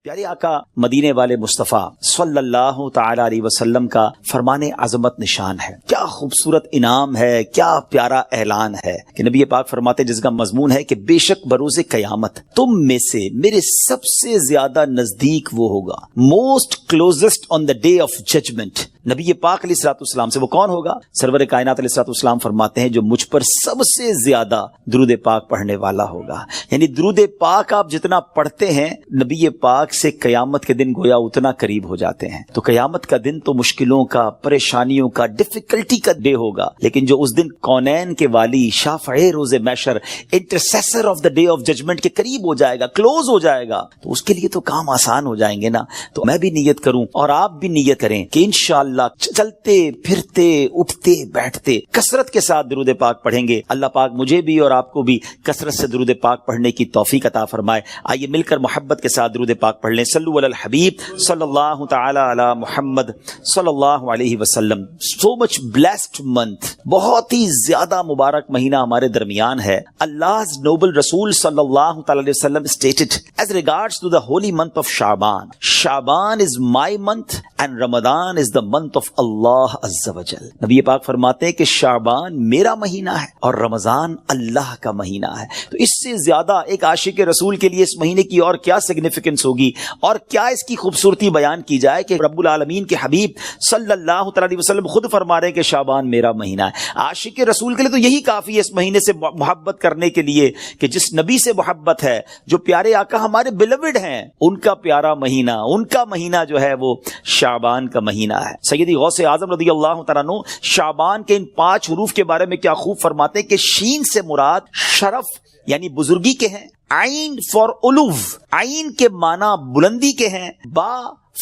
پیارے آقا مدینے والے مصطفیٰ صلی اللہ تعالی علیہ وسلم کا فرمان عظمت نشان ہے. کیا خوبصورت انعام ہے، کیا پیارا اعلان ہے کہ نبی پاک فرماتے جس کا مضمون ہے کہ بے شک بروز قیامت تم میں سے میرے سب سے زیادہ نزدیک وہ ہوگا، most closest on the day of judgement. نبی پاک علیہ الصلوۃ والسلام سے وہ کون ہوگا؟ سرور کائنات علیہ الصلوۃ والسلام فرماتے ہیں جو مجھ پر سب سے زیادہ درود پاک پڑھنے والا ہوگا. یعنی درود پاک آپ جتنا پڑھتے ہیں نبی پاک سے قیامت کے دن گویا اتنا قریب ہو جاتے ہیں. تو قیامت کا دن تو مشکلوں کا، پریشانیوں کا، ڈیفیکلٹی کا ڈے ہوگا، لیکن جو اس دن کونین کے والی، شافع روز محشر، intercessor of the day of judgment کے قریب ہو جائے گا، کلوز ہو جائے گا، تو اس کے لیے تو کام آسان ہو جائیں گے نا. تو میں بھی نیت کروں اور آپ بھی نیت کریں کہ انشاءاللہ چلتے پھرتے اٹھتے بیٹھتے کثرت کے ساتھ درود پاک پڑھیں گے. اللہ پاک مجھے بھی اور آپ کو بھی کثرت سے درود پاک پڑھنے کی توفیق عطا فرمائے. آئیے مل کر محبت کے ساتھ درود پاک پڑھ لیں. صلو علی الحبیب صلی اللہ تعالی علی محمد صلی اللہ علیہ وسلم. سو مچ بلیسڈ منتھ، بہت ہی زیادہ مبارک مہینہ ہمارے درمیان ہے. Allah's noble رسول صلی اللہ تعالی علیہ وسلم stated as regards to the holy month of Shaban, Shaban is my month and Ramadan is the month of Allah عز وجل. نبی پاک فرماتے ہیں کہ شعبان میرا مہینہ ہے اور رمضان اللہ کا مہینہ ہے. تو اس سے زیادہ ایک عاشق رسول کے لیے اس مہینے کی اور کیا سگنیفیکنس ہوگی اور کیا اس کی خوبصورتی بیان کی جائے کہ رب العالمین کے حبیب صلی اللہ تعالی علیہ وسلم خود فرما رہے ہیں کہ شعبان میرا مہینہ ہے. عاشق رسول کے لیے تو یہی کافی ہے اس مہینے سے محبت کرنے کے لیے کہ جس نبی سے محبت ہے، جو پیارے آقا ہمارے بیلوڈ ہیں، ان کا پیارا مہینہ، ان کا مہینہ جو ہے وہ شعبان کا مہینہ ہے. سیدی غوث اعظم رضی اللہ تعالیٰ عنہ شعبان کے ان 5 حروف کے بارے میں کیا خوب فرماتے ہیں کہ شین سے مراد شرف یعنی بزرگی کے ہیں، عین فار علو، عین کے معنی بلندی کے ہیں، با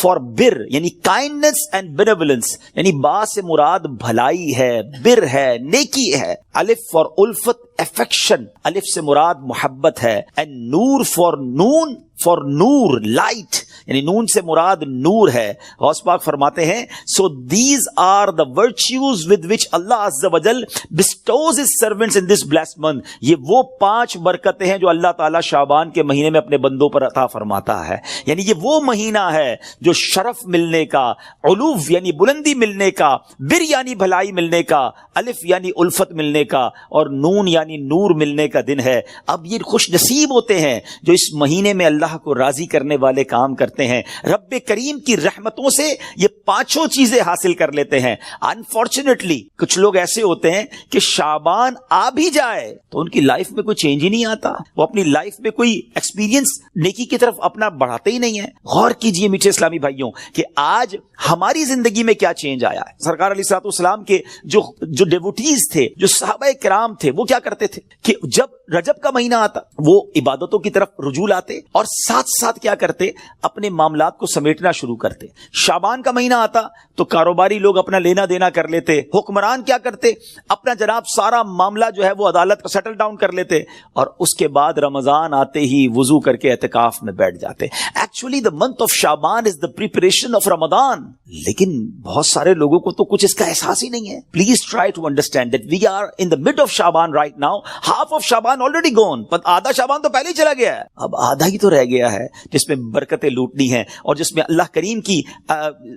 فار بر یعنی کائنڈنس اینڈ بینیولنس یعنی با سے مراد بھلائی ہے، بر ہے، نیکی ہے، الف فار الفت افیکشن، الف سے مراد محبت ہے، اینڈ نور فار نون فار نور لائٹ یعنی نون سے مراد نور ہے. غوث پاک فرماتے ہیں so these are the virtues with which اللہ عز وجل bestows his servants in this blessed month. یہ وہ 5 برکتیں ہیں جو اللہ تعالیٰ شعبان کے مہینے میں اپنے بندوں پر عطا فرماتا ہے. یعنی یہ وہ مہینہ ہے جو شرف ملنے کا، علو یعنی بلندی ملنے کا، بر یعنی بھلائی ملنے کا، الف یعنی الفت ملنے کا، اور نون یعنی نور ملنے کا دن ہے. اب یہ خوش نصیب ہوتے ہیں جو اس مہینے میں اللہ کو راضی کرنے والے کام کرتے ہیں. رب کریم کی رحمتوں سے یہ 5 چیزیں حاصل کر لیتے ہیں. انفارچونیٹلی کچھ لوگ ایسے ہوتے ہیں کہ شعبان آ بھی جائے تو ان کی لائف میں کوئی چینج ہی نہیں آتا، وہ اپنی لائف میں کوئی ایکسپیرینس نیکی کی طرف اپنا بڑھاتے ہی نہیں ہے. غور کیجئے میٹھے اسلامی بھائیوں کہ آج ہماری زندگی میں کیا چینج آیا ہے. سرکار علیہ الصلوۃ والسلام کے جو ڈیوٹیز تھے، جو صحابہ کرام تھے، وہ کیا کرتے تھے کہ جب رجب کا مہینہ آتا وہ عبادتوں کی طرف رجوع لاتے اور ساتھ ساتھ کیا کرتے، اپنے معاملات کو سمیٹنا شروع کرتے. شعبان کا مہینہ آتا تو کاروباری لوگ اپنا لینا دینا کر لیتے، حکمران کیا کرتے، اپنا جناب سارا معاملہ جو ہے وہ عدالت کا سیٹل ڈاؤن کر لیتے، اور اس کے بعد رمضان آتے ہی وضو کر کے اعتکاف میں بیٹھ جاتے. Actually the month of Shaban is the preparation of Ramadan. لیکن بہت سارے لوگوں کو تو کچھ اس کا احساس ہی نہیں ہے. Please try to understand that we are in the mid of Shaban right now. Half of Shaban already gone, آدھا شعبان تو پہلے ہی چلا گیا ہے، اب آدھا ہی تو رہ گیا ہے جس میں برکتیں لوٹنی ہیں اور جس میں اللہ کریم کی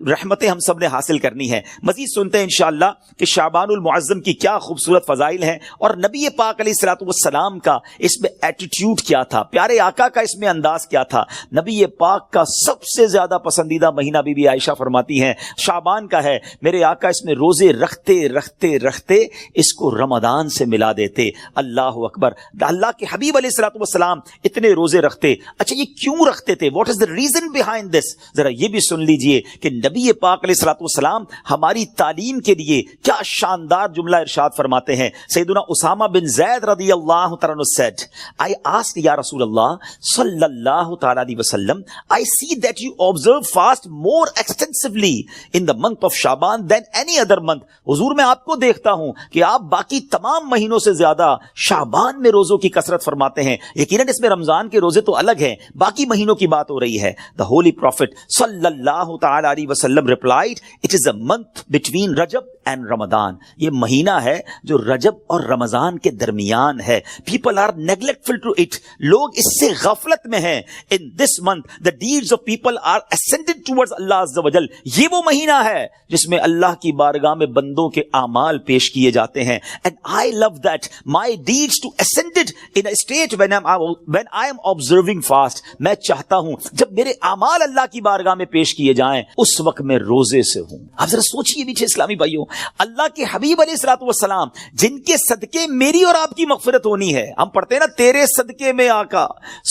رحمتیں ہم سب نے حاصل کرنی ہے. مزید سنتے ہیں انشاءاللہ کہ شعبان المعظم کی کیا خوبصورت فضائل ہیں اور نبی پاک علیہ الصلوۃ والسلام کا اس میں ایٹیٹیوڈ کیا تھا، پیارے آقا کا اس میں انداز کیا تھا. نبی پاک کا سب سے زیادہ پسندیدہ مہینہ بی بی عائشہ فرماتی ہیں شعبان کا ہے. میرے آقا اس میں روزے رکھتے رکھتے رکھتے اس کو رمضان سے ملا دیتے. اللہ اکبر. اللہ کے حبیب علیہ الصلوۃ والسلام اتنے روزے رکھتے. اچھا یہ کیوں رکھتے تھے؟ What is the reason behind this? ذرا یہ بھی سن لیجئے کہ نبی پاک علیہ الصلوۃ والسلام ہماری تعلیم کے لیے کیا شاندار جملہ ارشاد فرماتے ہیں. سیدنا اسامہ بن زید رضی اللہ تعالیٰ عنہ said, I asked یا رسول اللہ صلی اللہ تعالیٰ علیہ وسلم, I see that you observe fast more extensively in the month of Shaban than any other month. حضور میں آپ کو دیکھتا ہوں کہ آپ باقی تمام مہینوں سے زیادہ شعبان میں روزوں کی کثرت فرماتے ہیں. یقیناً اس میں رمضان کے روزے تو الگ ہیں، باقی مہینوں کی بات ہو رہی ہے. The Holy Prophet صلی اللہ تعالیٰ علیہ وسلم replied, it is a month between Rajab and Ramadan. یہ مہینہ ہے جو رجب اور رمضان کے درمیان ہے. People are neglectful to it. لوگ اس سے غفلت میں ہیں. In this month the deeds of people are ascended towards Allah Azza wa Jal. یہ وہ مہینہ ہے جس میں اللہ کی بارگاہ میں بندوں کے اعمال پیش کیے جاتے ہیں. And I love that my deeds to ascended in a state when I am observing fast. میں چاہتا ہوں جب میرے اعمال اللہ کی بارگاہ میں پیش کیے جائیں اس وقت میں روزے سے ہوں. آپ ذرا سوچئے میٹھے اسلامی بھائیوں, اللہ کے حبیب علیہ الصلوۃ والسلام جن کے صدقے میری اور آپ کی مغفرت ہونی ہے. ہم پڑھتے ہیں نا, تیرے صدقے میں آقا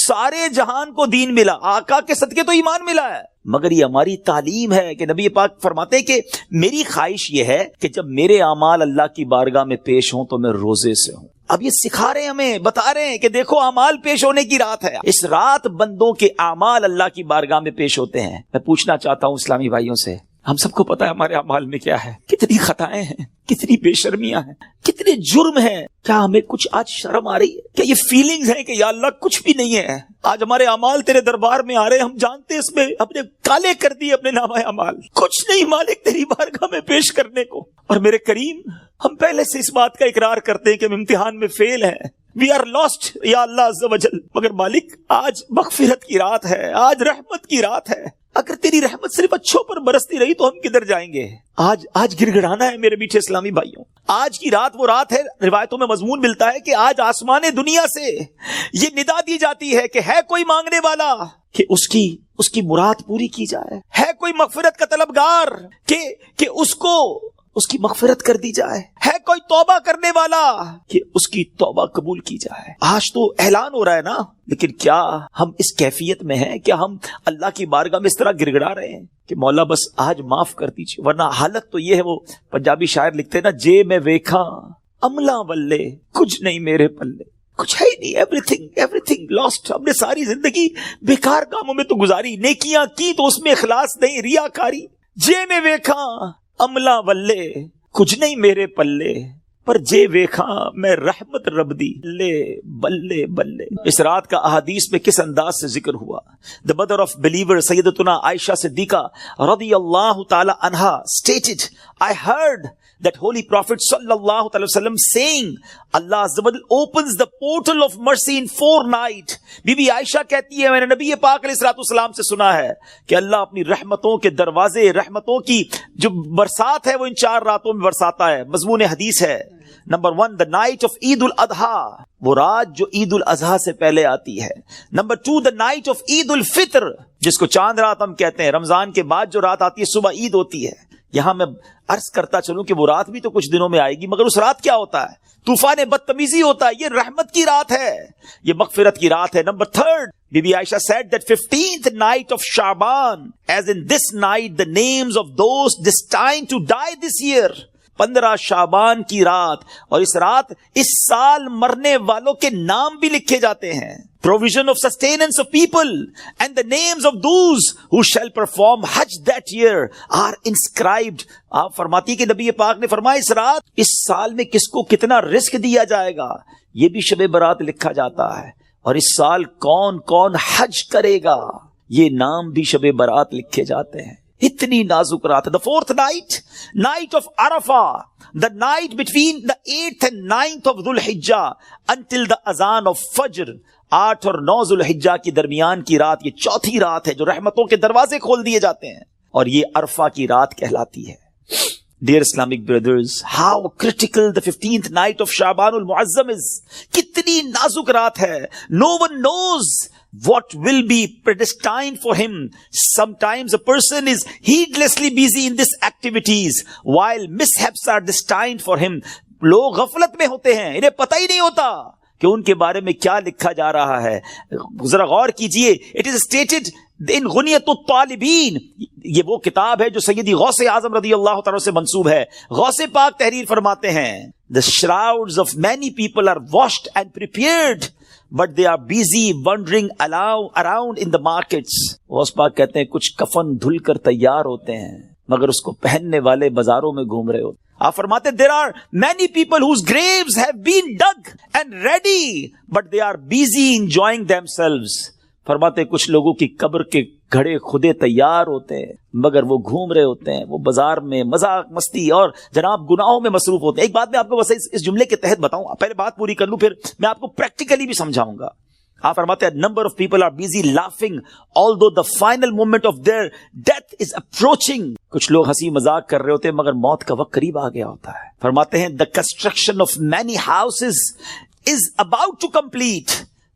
سارے جہان کو دین ملا. آقا کے صدقے تو ایمان ملا ہے, مگر یہ ہماری تعلیم ہے کہ نبی پاک فرماتے ہیں کہ میری خواہش یہ ہے کہ جب میرے اعمال اللہ کی بارگاہ میں پیش ہوں تو میں روزے سے ہوں. اب یہ سکھا رہے ہیں, ہمیں بتا رہے ہیں کہ دیکھو اعمال پیش ہونے کی رات ہے. اس رات بندوں کے اعمال اللہ کی بارگاہ میں پیش ہوتے ہیں. میں پوچھنا چاہتا ہوں اسلامی بھائیوں سے, ہم سب کو پتا ہے ہمارے اعمال میں کیا ہے, کتنی خطائیں ہیں, کتنی بے شرمیاں ہیں, کتنے جرم ہیں. کیا ہمیں کچھ آج شرم آ رہی ہے؟ کیا یہ فیلنگز ہیں کہ یا اللہ کچھ بھی نہیں ہے؟ آج ہمارے اعمال تیرے دربار میں آ رہے ہیں, ہم جانتے اس میں اپنے کالے کر دیے اپنے نامہ اعمال, کچھ نہیں مالک تیری بارگاہ میں پیش کرنے کو. اور میرے کریم, ہم پہلے سے اس بات کا اقرار کرتے ہیں کہ ہم امتحان میں فیل ہیں. We are lost یا اللہ عز و جل. مگر مالک آج مغفرت کی رات ہے, آج رحمت کی رات ہے. اگر تیری رحمت صرف اچھوں پر برستی رہی تو ہم کدھر جائیں گے؟ آج گڑگڑانا ہے میرے میٹھے اسلامی بھائیوں. آج کی رات وہ رات ہے, روایتوں میں مضمون ملتا ہے کہ آج آسمان دنیا سے یہ ندا دی جاتی ہے کہ ہے کوئی مانگنے والا کہ اس کی مراد پوری کی جائے, ہے کوئی مغفرت کا طلبگار کہ اس کی مغفرت کر دی جائے, ہے کوئی توبہ کرنے والا کہ اس کی توبہ قبول کی جائے. آج تو اعلان ہو رہا ہے نا, لیکن کیا ہم اس کیفیت میں ہیں؟ کیا ہم اللہ کی بارگاہ میں اس طرح گڑگڑا رہے ہیں کہ مولا بس آج معاف کر دیجیے؟ ورنہ حالت تو یہ ہے, وہ پنجابی شاعر لکھتے ہیں نا, جے میں ویکھا عملہ ولے کچھ نہیں میرے پلے, کچھ ہے ہی نہیں, ایوریتھنگ لاسٹ. ہم نے ساری زندگی بیکار کاموں میں تو گزاری, نیکیاں کی تو اس میں اخلاص نہیں, ریاکاری. جے میں ویکھا عملہ ولے کچھ نہیں میرے پلے, پر جے ویکھا میں رحمت رب دی لے بلے بلے. اس رات کا احادیث میں کس انداز سے ذکر ہوا. The mother of believer سیدتنا عائشہ صدیقہ رضی اللہ تعالی عنہا stated, I heard that holy prophet sallallahu alaihi wasallam saying, Allah Azza wa Jal opens the portal of mercy in 4 nights. Bibi Aisha کہتی ہے, میں نے نبی پاک علیہ الصلوۃ والسلام سے سنا ہے کہ اللہ اپنی رحمتوں کے دروازے, رحمتوں کی جو برسات ہے وہ ان 4 راتوں میں برساتا ہے. مضمون حدیث ہے. نمبر 1, the night of عید الاضحیٰ, وہ رات جو عید الاضحیٰ سے پہلے آتی ہے. نمبر 2, the night of عید الفطر, جس کو چاند رات ہم کہتے ہیں. رمضان کے بعد جو رات آتی ہے صبح عید ہوتی ہے. یہاں میں عرض کرتا چلوں کہ وہ رات بھی تو کچھ دنوں میں آئے گی, مگر اس رات کیا ہوتا ہے؟ طوفان بدتمیزی ہوتا ہے. یہ رحمت کی رات ہے, یہ مغفرت کی رات ہے. Number 3, Bibi Aisha said that 15th night of Shaban, as in this night the names of those destined to die this year. 15 شعبان کی رات, اور اس رات اس سال مرنے والوں کے نام بھی لکھے جاتے ہیں. Provision of sustenance of people and the names of those who shall perform Hajj that year are inscribed. آپ فرماتی کہ نبی پاک نے فرمایا اس رات اس سال میں کس کو کتنا رزق دیا جائے گا یہ بھی شب برات لکھا جاتا ہے, اور اس سال کون کون حج کرے گا یہ نام بھی شب برات لکھے جاتے ہیں. اتنی نازک رات ہے. The 4th night, night of Arafah, the night between the 8th and 9th of Dhul Hijjah until the azan of Fajr. 8 اور 9 ذو الحجہ کی درمیان کی رات, یہ چوتھی رات ہے جو رحمتوں کے دروازے کھول دیے جاتے ہیں, اور یہ عرفہ کی رات کہلاتی ہے. Dear Islamic brothers, how critical the 15th night of Shaban al-Muazzam is. کتنی نازک رات ہے. No one knows what will be predestined for him. Sometimes a person is heedlessly busy in these activities while mishaps are destined for him. لوگ غفلت میں ہوتے ہیں, انہیں پتہ ہی نہیں ہوتا کہ ان کے بارے میں کیا لکھا جا رہا ہے. ذرا غور کیجئے. It is stated in غنیت الطالبین, یہ وہ کتاب ہے جو سیدی غوث اعظم رضی اللہ تعالیٰ سے منسوب ہے. غوث پاک تحریر فرماتے ہیں, The shrouds of many people are washed and prepared, but they are busy wandering around in the markets. Ghaus Pak کہتے ہیں کچھ کفن دھل کر تیار ہوتے ہیں مگر اس کو پہننے والے بازاروں میں گھوم رہے ہوتے. آپ فرماتے there are many people whose graves have been dug and ready, but they are busy enjoying themselves. فرماتے کچھ لوگوں کی قبر کے گھڑے خودے تیار ہوتے ہیں مگر وہ گھوم رہے ہوتے ہیں، وہ بازار میں مذاق مستی اور جناب گناہوں میں مصروف ہوتے ہیں۔ ایک بات میں آپ کو بس اس جملے کے تحت بتاؤں، پہلے بات پوری کر لوں پھر میں آپ کو پریکٹیکلی بھی سمجھاؤں گا۔ آپ فرماتے ہیں number of people are busy laughing although the final moment of their death is approaching. کچھ لوگ ہنسی مذاق کر رہے ہوتے ہیں مگر موت کا وقت قریب آ گیا ہوتا ہے۔ فرماتے ہیں the construction of many houses is about to complete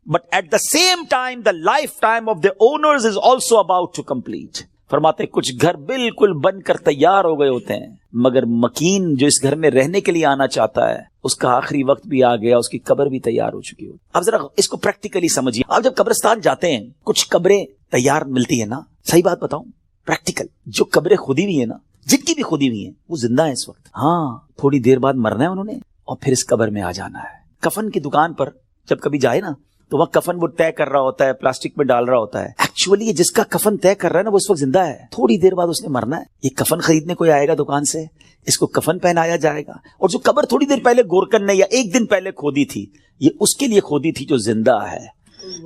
but at the same time the life time of the owners is also about to complete. فرماتے ہیں کچھ گھر بالکل بن کر تیار ہو گئے ہوتے ہیں مگر مکین جو اس گھر میں رہنے کے لیے آنا چاہتا ہے اس کا آخری وقت بھی آ گیا، اس کی قبر بھی تیار ہو چکی ہو۔ اب ذرا اس کو پریکٹیکلی سمجھیے، آپ جب قبرستان جاتے ہیں کچھ قبریں تیار ملتی ہیں نا، صحیح بات بتاؤں پریکٹیکل، جو قبریں خودی ہوئی ہیں نا، جن کی بھی خودی ہوئی ہیں وہ زندہ ہیں اس وقت، ہاں تھوڑی دیر بعد مرنا ہے انہوں نے اور پھر اس قبر میں آ جانا ہے۔ کفن کی دکان پر جب کبھی جائے نا تو وہاں کفن وہ طے کر رہا ہوتا ہے، پلاسٹک میں ڈال رہا ہوتا ہے، ایکچولی جس کا کفن طے کر رہا ہے نا وہ اس وقت زندہ ہے، تھوڑی دیر بعد اس نے مرنا ہے۔ یہ کفن خریدنے کوئی آئے گا دکان سے، اس کو کفن پہنایا جائے گا، اور جو قبر تھوڑی دیر پہلے گورکن نے یا ایک دن پہلے کھودی تھی یہ اس کے لیے کھودی تھی جو زندہ ہے۔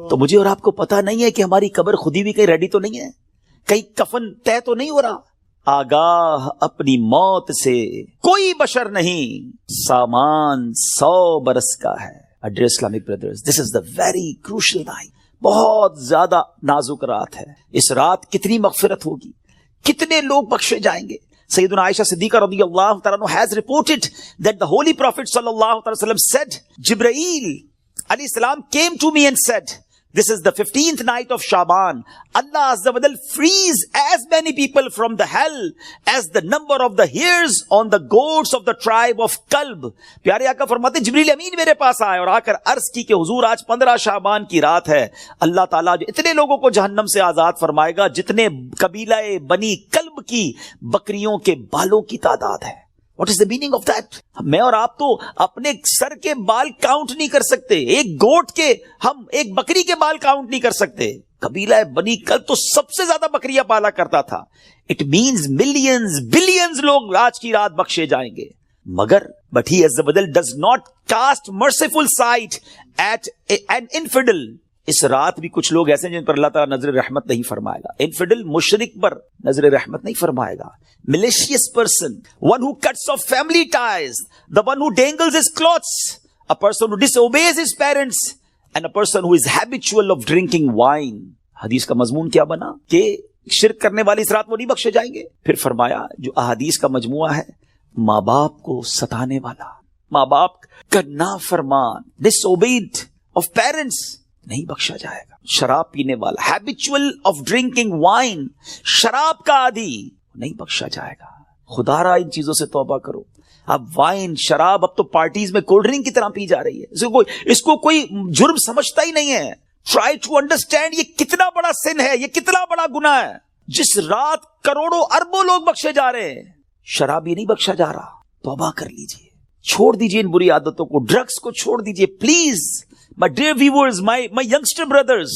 تو مجھے اور آپ کو پتا نہیں ہے کہ ہماری قبر خودی بھی کہیں ریڈی تو نہیں ہے، کہیں کفن طے تو نہیں ہو رہا۔ آگاہ اپنی موت سے کوئی بشر نہیں، سامان 100 برس کا ہے۔ Dear Islamic brothers, this is the very crucial night. بہت زیادہ نازک رات ہے۔ اس رات کتنی مغفرت ہوگی، کتنے لوگ بخشے جائیں گے۔ سیدنا عائشہ صدیقہ رضی اللہ تعالیٰ عنہ has reported that the Holy Prophet sallallahu alaihi wasallam said, Jibreel alayhi salam came to me and said, this is the 15th night of Shaban. Allah Azza wa Jal frees as many people from the hell as the number of the hairs on the goats of the tribe of Kalb. پیارے آقا فرماتے جبریل امین میرے پاس آئے اور آ کر عرض کی کہ حضور آج 15 شعبان کی رات ہے، اللہ تعالیٰ جو اتنے لوگوں کو جہنم سے آزاد فرمائے گا جتنے قبیلہ بنی کلب کی بکریوں کے بالوں کی تعداد ہے۔ What is the meaning of that? میں اور آپ تو اپنے سر کے بال کاؤنٹ نہیں کر سکتے، ایک گوٹ کے، ہم ایک بکری کے بال کاؤنٹ نہیں کر سکتے۔ قبیلہ بنی کلب تو سب سے زیادہ بکریاں پالا کرتا تھا۔ It means millions, billions لوگ آج کی رات بخشے جائیں گے، مگر but he Azza wa Jal does not cast merciful sight at an infidel. اس رات بھی کچھ لوگ ایسے ہیں جن پر اللہ تعالیٰ نظر رحمت نہیں فرمائے گا۔ انفیڈل مشرک پر نظر رحمت نہیں فرمائے گا۔ malicious person, one who cuts off family ties, the one who dangles his clothes, a person who disobeys his parents, and a person who is habitual of drinking wine. حدیث کا مضمون کیا بنا کہ شرک کرنے والی اس رات وہ نہیں بخشے جائیں گے۔ پھر فرمایا جو احادیث کا مجموعہ ہے، ماں باپ کو ستانے والا، ماں باپ کا نافرمان، disobeyed of parents، نہیں بخشا جائے گا۔ شراب پینے والا، ہیبیچول آف ڈرنکنگ وائن، شراب کا عادی، نہیں بخشا جائے گا۔ خدا را ان چیزوں سے توبہ کرو۔ اب وائن، شراب اب تو پارٹیز میں کولڈ ڈرنک کی طرح پی جا رہی ہے، اس کو کوئی جرم سمجھتا ہی نہیں ہے۔ ٹرائی ٹو انڈرسٹینڈ یہ کتنا بڑا سن ہے، یہ کتنا بڑا گناہ ہے۔ جس رات کروڑوں اربوں لوگ بخشے جا رہے ہیں، شرابی نہیں بخشا جا رہا۔ توبہ کر لیجئے، چھوڑ دیجئے ان بری عادتوں کو، ڈرگس کو چھوڑ دیجئے please. My dear viewers, my youngster brothers,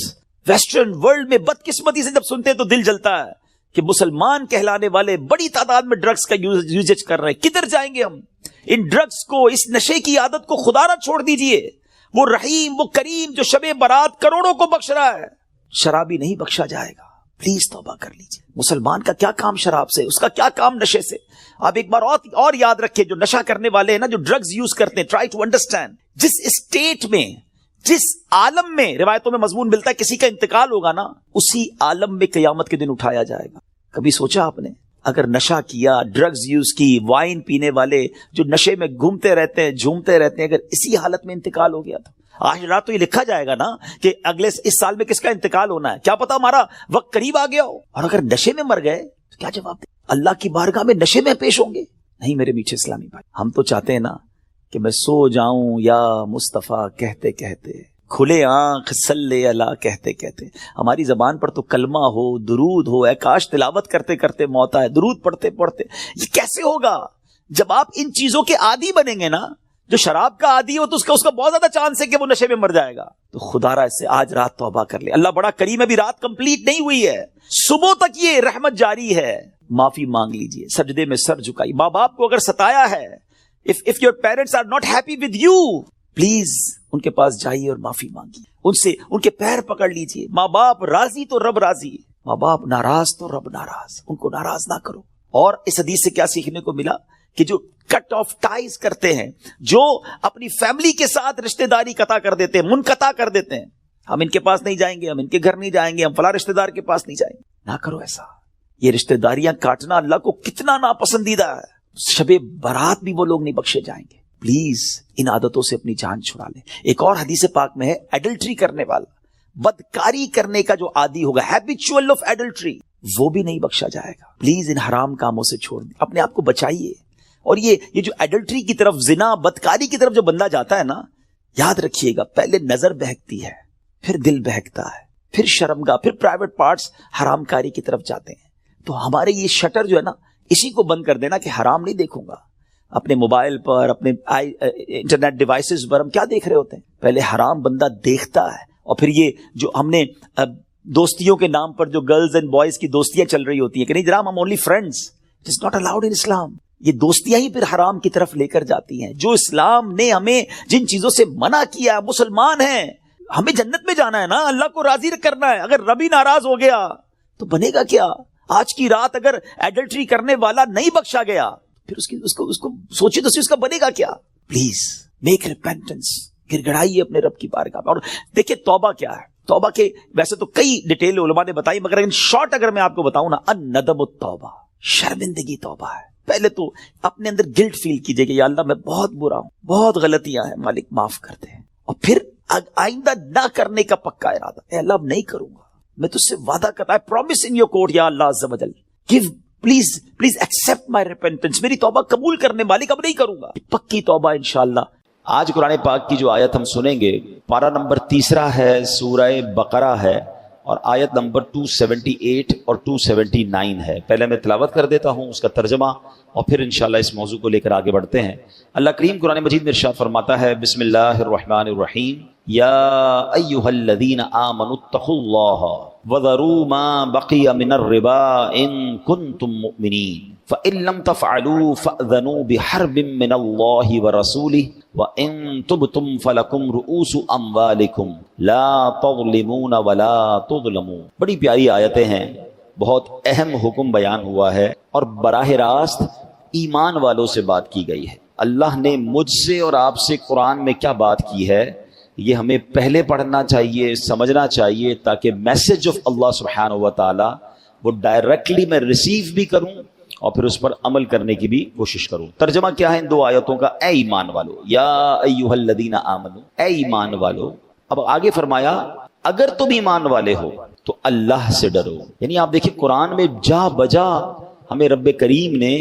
western world میں بدقسمتی سے جب سنتے ہیں تو دل جلتا ہے کہ مسلمان کہلانے والے بڑی تعداد میں ڈرگس کا یوزیج کر رہے ہیں۔ کدھر جائیں گے ہم؟ ان ڈرگس کو، اس نشے کی عادت کو خدا را چھوڑ دیجئے۔ وہ رحیم، وہ کریم جو شب برات کروڑوں کو بخش رہا ہے، شرابی نہیں بخشا جائے گا۔ پلیز توبہ کر لیجئے۔ مسلمان کا کیا کام شراب سے، اس کا کیا کام نشے سے؟ آپ ایک بار اور یاد رکھیں، جو نشہ کرنے والے ہیں نا، جو ڈرگز یوز کرتے ہیں، ٹرائی ٹو انڈرسٹینڈ، جس اسٹیٹ میں، جس عالم میں روایتوں میں مضمون ملتا ہے کسی کا انتقال ہوگا نا، اسی عالم میں قیامت کے دن اٹھایا جائے گا۔ کبھی سوچا آپ نے اگر نشہ کیا، ڈرگز یوز کی، وائن پینے والے جو نشے میں گھومتے رہتے ہیں، جھومتے رہتے ہیں، اگر اسی حالت میں انتقال ہو گیا تو آج رات تو یہ لکھا جائے گا نا کہ اگلے اس سال میں کس کا انتقال ہونا ہے، کیا پتا ہمارا وقت قریب آ گیا ہو۔ اور اگر نشے میں مر گئے تو کیا جواب دیں؟ اللہ کی بارگاہ میں نشے میں پیش ہوں گے؟ نہیں میرے میٹھے اسلامی بھائی، ہم تو چاہتے ہیں نا کہ میں سو جاؤں یا مصطفیٰ کہتے کہتے، کھلے آنکھ صلی اللہ کہتے کہتے۔ ہماری زبان پر تو کلمہ ہو، درود ہو، اے کاش تلاوت کرتے کرتے موت آئے، درود پڑھتے پڑھتے۔ یہ کیسے ہوگا جب آپ ان چیزوں کے عادی بنیں گے نا؟ جو شراب کا عادی ہو تو اس کا بہت زیادہ چانس ہے کہ وہ نشے میں مر جائے گا۔ تو خدا را اس سے آج رات توبہ کر لے، اللہ بڑا کریم ہے، ابھی رات کمپلیٹ نہیں ہوئی ہے، صبح تک یہ رحمت جاری ہے۔ معافی مانگ لیجئے، سجدے میں سر جھکائی۔ ماں باپ کو اگر ستایا ہے، if your parents are not happy with you, please ان کے پاس جائیے اور معافی مانگیے، ان سے ان کے پیر پکڑ لیجئے۔ ماں باپ راضی تو رب راضی۔ ماں باپ ناراض تو رب ناراض، ان کو ناراض نہ کرو. اور اس حدیث سے کیا سیکھنے کو ملا کہ جو کٹ آف ٹائز کرتے ہیں، جو اپنی فیملی کے ساتھ رشتہ داری قطع کر دیتے ہیں، منقطع کر دیتے ہیں، ہم ان کے پاس نہیں جائیں گے، ہم ان کے گھر نہیں جائیں گے، ہم فلاں رشتہ دار کے پاس نہیں جائیں گے، نہ کرو ایسا. یہ رشتہ داریاں کاٹنا اللہ کو کتنا ناپسندیدہ ہے. شب برات بھی وہ لوگ نہیں بخشے جائیں گے. پلیز ان عادتوں سے اپنی جان چھڑا لیں. ایک اور حدیث پاک میں ہے ایڈلٹری کرنے والا، بدکاری کرنے کا جو عادی ہوگا، ہیبیچول آف ایڈلٹری، وہ بھی نہیں بخشا جائے گا. پلیز ان حرام کاموں سے چھوڑ دیں، اپنے آپ کو بچائیے. اور یہ جو ایڈلٹری کی طرف، زنا بدکاری کی طرف جو بندہ جاتا ہے نا، یاد رکھیے گا پہلے نظر بہکتی ہے، پھر دل بہکتا ہے، پھر شرمگاہ، پھر پرائیویٹ پارٹس حرام کاری کی طرف جاتے ہیں. تو ہمارے یہ شٹر جو ہے نا، اسی کو بند کر دینا کہ حرام نہیں دیکھوں گا. اپنے موبائل پر، اپنے انٹرنیٹ ڈیوائسز پر ہم کیا دیکھ رہے ہوتے ہیں؟ پہلے حرام بندہ دیکھتا ہے، اور پھر یہ جو ہم نے دوستیوں کے نام پر جو گرلز اینڈ بوائز کی دوستیاں چل رہی ہوتی ہیں کہ نہیں جناب ہم only friends, it is not allowed in Islam. یہ دوستیاں ہی پھر حرام کی طرف لے کر جاتی ہیں. جو اسلام نے ہمیں جن چیزوں سے منع کیا، مسلمان ہیں، ہمیں جنت میں جانا ہے نا، اللہ کو راضی کرنا ہے. اگر رب ہی ناراض ہو گیا تو بنے گا کیا؟ آج کی رات اگر ایڈلٹری کرنے والا نہیں بخشا گیا، پھر اس کو سوچی تو اس کا بنے گا کیا؟ پلیز میک ریپینٹنس، گر گڑائیے اپنے رب کی بارگاہ میں. اور دیکھیں توبہ کیا ہے. توبہ کے ویسے تو کئی ڈیٹیل علماء نے بتائی، مگر ان شارٹ اگر میں آپ کو بتاؤں نا، الندم التوبہ، شرمندگی توبہ ہے. پہلے تو اپنے اندر گلٹ فیل کیجئے کہ یا اللہ میں بہت برا ہوں، بہت غلطیاں ہیں، مالک معاف کر دے. اور پھر آئندہ نہ کرنے کا پکا ارادہ، اے اللہ اب نہیں کروں گا، میں تجھ سے وعدہ کرتا، I promise in your court یا اللہ عز و جل، give please accept my repentance، میری توبہ قبول کرنے مالک اب نہیں کروں گا. پکی توبہ انشاءاللہ. آج قرآن پاک کی جو آیت ہم سنیں گے، پارہ نمبر 3 ہے، سورہ بقرہ ہے، اور آیت نمبر 278 اور 279 ہے. پہلے میں تلاوت کر دیتا ہوں اس کا ترجمہ، اور پھر انشاءاللہ اس موضوع کو لے کر آگے بڑھتے ہیں. اللہ کریم قرآن مجید میں ارشاد فرماتا ہے، بسم اللہ الرحمن الرحیم، یا ایھا الذین آمنوا اتقوا اللہ وذروا ما بقی من الربا ان کنتم مؤمنین فإن لم تفعلوا فأذنوا بحرب من اللہ ورسولہ وإن تبتم فلکم رؤوس اموالکم لا تظلمون ولا تظلمون. بڑی پیاری آیتیں ہیں، بہت اہم حکم بیان ہوا ہے، اور براہ راست ایمان والوں سے بات کی گئی ہے. اللہ نے مجھ سے اور آپ سے قرآن میں کیا بات کی ہے، یہ ہمیں پہلے پڑھنا چاہیے، سمجھنا چاہیے، تاکہ میسج آف اللہ سبحانہ و تعالی وہ ڈائریکٹلی میں ریسیو بھی کروں اور پھر اس پر عمل کرنے کی بھی کوشش کروں. ترجمہ کیا ہے ان دو آیتوں کا؟ اے ایمان والو، یا ایھا الذین آمنو، اے ایمان والو. اب آگے فرمایا اگر تم ایمان والے ہو تو اللہ سے ڈرو. یعنی آپ دیکھیں قرآن میں جا بجا ہمیں رب کریم نے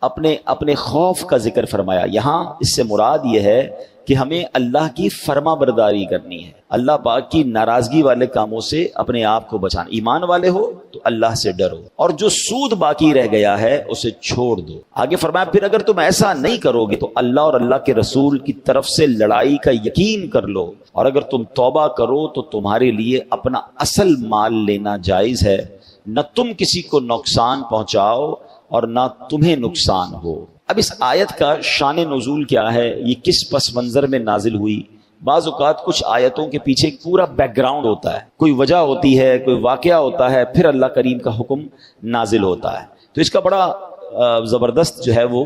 اپنے خوف کا ذکر فرمایا. یہاں اس سے مراد یہ ہے کہ ہمیں اللہ کی فرما برداری کرنی ہے، اللہ پاک کی ناراضگی والے کاموں سے اپنے آپ کو بچانا. ایمان والے ہو تو اللہ سے ڈرو، اور جو سود باقی رہ گیا ہے اسے چھوڑ دو. آگے فرمایا پھر اگر تم ایسا نہیں کرو گے تو اللہ اور اللہ کے رسول کی طرف سے لڑائی کا یقین کر لو، اور اگر تم توبہ کرو تو تمہارے لیے اپنا اصل مال لینا جائز ہے، نہ تم کسی کو نقصان پہنچاؤ اور نہ تمہیں نقصان ہو. اب اس آیت کا شان نزول کیا ہے، یہ کس پس منظر میں نازل ہوئی؟ بعض اوقات کچھ آیتوں کے پیچھے ایک پورا بیک گراؤنڈ ہوتا ہے، کوئی وجہ ہوتی ہے، کوئی واقعہ ہوتا ہے، پھر اللہ کریم کا حکم نازل ہوتا ہے. تو اس کا بڑا زبردست جو ہے وہ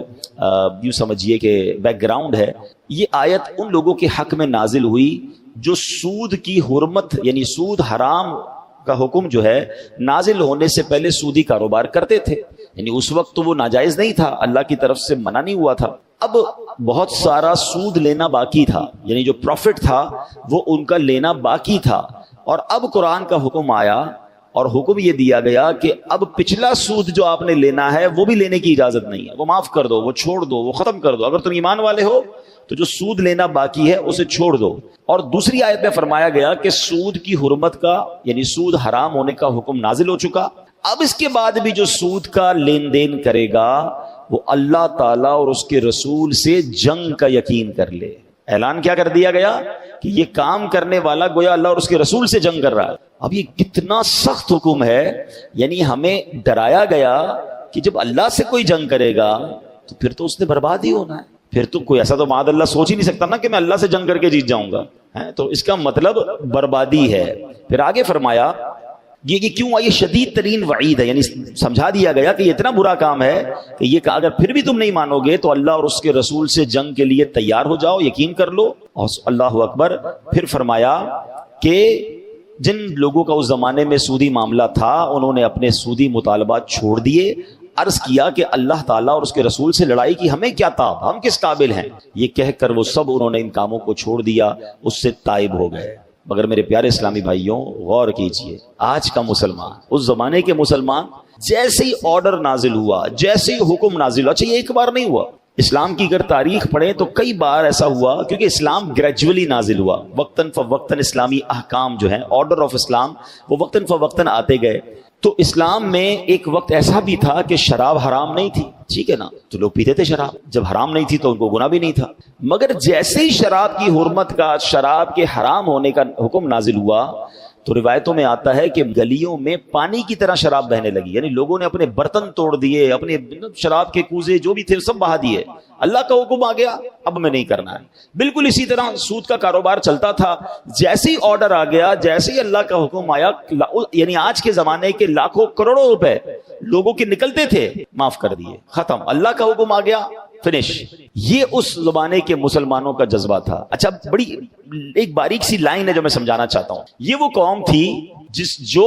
یوں سمجھیے کہ بیک گراؤنڈ ہے. یہ آیت ان لوگوں کے حق میں نازل ہوئی جو سود کی حرمت، یعنی سود حرام کا حکم جو ہے نازل ہونے سے پہلے سودی کاروبار کرتے تھے. یعنی اس وقت تو وہ ناجائز نہیں تھا، اللہ کی طرف سے منع نہیں ہوا تھا. اب بہت سارا سود لینا باقی تھا، یعنی جو پروفٹ تھا وہ ان کا لینا باقی تھا. اور اب قرآن کا حکم آیا اور حکم یہ دیا گیا کہ اب پچھلا سود جو آپ نے لینا ہے وہ بھی لینے کی اجازت نہیں ہے، وہ معاف کر دو، وہ چھوڑ دو، وہ ختم کر دو. اگر تم ایمان والے ہو تو جو سود لینا باقی ہے اسے چھوڑ دو. اور دوسری آیت میں فرمایا گیا کہ سود کی حرمت کا، یعنی سود حرام ہونے کا حکم نازل ہو چکا. اب اس کے بعد بھی جو سود کا لین دین کرے گا وہ اللہ تعالیٰ اور اس کے رسول سے جنگ کا یقین کر لے. اعلان کیا کر دیا گیا کہ یہ کام کرنے والا گویا اللہ اور اس کے رسول سے جنگ کر رہا ہے. اب یہ کتنا سخت حکم ہے، یعنی ہمیں ڈرایا گیا کہ جب اللہ سے کوئی جنگ کرے گا تو پھر تو اس نے برباد ہی ہونا ہے. پھر تو کوئی ایسا تو معاذ اللہ سوچ ہی نہیں سکتا نا کہ میں اللہ سے جنگ کر کے جیت جاؤں گا، تو اس کا مطلب بربادی ہے. پھر آگے فرمایا یہ کیوں یہ شدید ترین وعید ہے، یعنی سمجھا دیا گیا کہ یہ اتنا برا کام ہے کہ یہ اگر پھر بھی تم نہیں مانو گے تو اللہ اور اس کے رسول سے جنگ کے لیے تیار ہو جاؤ، یقین کر لو۔ اور اللہ اکبر۔ پھر فرمایا کہ جن لوگوں کا اس زمانے میں سودی معاملہ تھا انہوں نے اپنے سودی مطالبات چھوڑ دیے، عرض کیا کہ اللہ تعالیٰ اور اس کے رسول سے لڑائی کی ہمیں کیا تاب، ہم کس قابل ہیں۔ یہ کہہ کر وہ سب انہوں نے ان کاموں کو چھوڑ دیا، اس سے تائب ہو گئے۔ مگر میرے پیارے اسلامی بھائیوں غور کیجئے، آج کا مسلمان، اس زمانے کے مسلمان، جیسے ہی آرڈر نازل ہوا، جیسے ہی حکم نازل ہوا، اچھا یہ ایک بار نہیں ہوا، اسلام کی اگر تاریخ پڑھیں تو کئی بار ایسا ہوا، کیونکہ اسلام گریجولی نازل ہوا، وقتاً فوقتاً اسلامی احکام جو ہیں، آرڈر آف اسلام، وہ وقتاً فوقتاً آتے گئے۔ تو اسلام میں ایک وقت ایسا بھی تھا کہ شراب حرام نہیں تھی، ٹھیک ہے نا، تو لوگ پیتے تھے شراب، جب حرام نہیں تھی تو ان کو گناہ بھی نہیں تھا۔ مگر جیسے ہی شراب کی حرمت کا، شراب کے حرام ہونے کا حکم نازل ہوا تو روایتوں میں آتا ہے کہ گلیوں میں پانی کی طرح شراب بہنے لگی، یعنی لوگوں نے اپنے برتن توڑ دیے، اپنے شراب کے کوزے جو بھی تھے سب بہا دیے۔ اللہ کا حکم آ گیا، اب میں نہیں کرنا ہے۔ بالکل اسی طرح سود کا کاروبار چلتا تھا، جیسے ہی آرڈر آ گیا، جیسے ہی اللہ کا حکم آیا، یعنی آج کے زمانے کے لاکھوں کروڑوں روپے لوگوں کے نکلتے تھے، معاف کر دیے، ختم، اللہ کا حکم آ گیا، فنش۔ یہ اس زمانے کے مسلمانوں کا جذبہ تھا۔ اچھا بڑی ایک باریک سی لائن ہے جو میں سمجھانا چاہتا ہوں، یہ وہ قوم تھی جو